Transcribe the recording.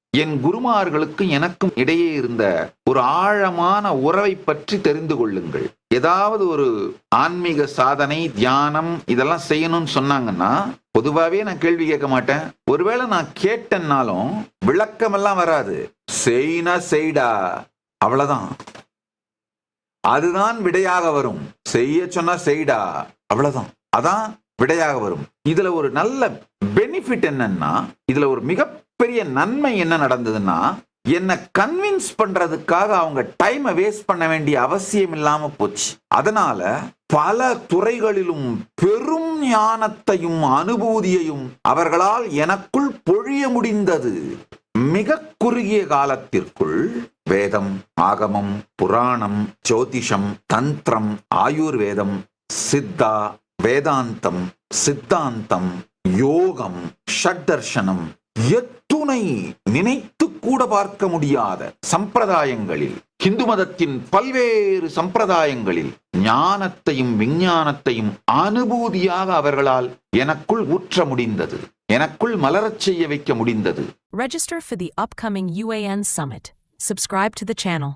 என் குருமார்களுக்கு எனக்கும் இடையே இருந்த ஒரு ஆழமான உறவை பற்றி தெரிந்து கொள்ளுங்கள். ஏதாவது ஒரு ஆன்மீக சாதனை, தியானம் இதெல்லாம் செய்யணும்னு சொன்னாங்கன்னா பொதுவாவே நான் கேள்வி கேட்க மாட்டேன். ஒருவேளை நான் கேட்டேன்னாலும் விளக்கமெல்லாம் வராது. செய்னா செய்டா, அவ்வளவுதான். அதுதான் விடையாக வரும். செய்ய சொன்னா செய்டா, அவ்வளவுதான். அதான் விடையாக வரும். இதுல ஒரு நல்ல பெனிஃபிட் என்னன்னா, இதுல ஒரு மிகப்பெரிய நன்மை என்ன நடந்ததுன்னா, என்ன கன்வின்ஸ் பண்றதுக்காக அவங்க டைமை வேஸ்ட் பண்ண வேண்டிய அவசியம் இல்லாம போச்சு. அதனால பல துறைகளிலும் பெரும் ஞானத்தையும் அனுபூதியையும் அவர்களால் எனக்குள் பொழிய முடிந்தது. மிக குறுகிய காலத்திற்குள் வேதம், ஆகமம், புராணம், ஜோதிஷம், தந்திரம், ஆயுர்வேதம், சித்தா, வேதாந்தம், சித்தாந்தம், யோகம், ஷட்தர்ஷனம், எத்துணை நினைத்து கூட பார்க்க முடியாத சம்பிரதாயங்களில், இந்து மதத்தின் பல்வேறு சம்பிரதாயங்களில் ஞானத்தையும் விஞ்ஞானத்தையும் அனுபூதியாக அவர்களால் எனக்குள் ஊற்ற முடிந்தது. எனக்குள் மலரச் செய்ய வைக்க முடிந்தது. Register for the upcoming UAN Summit. Subscribe to the channel.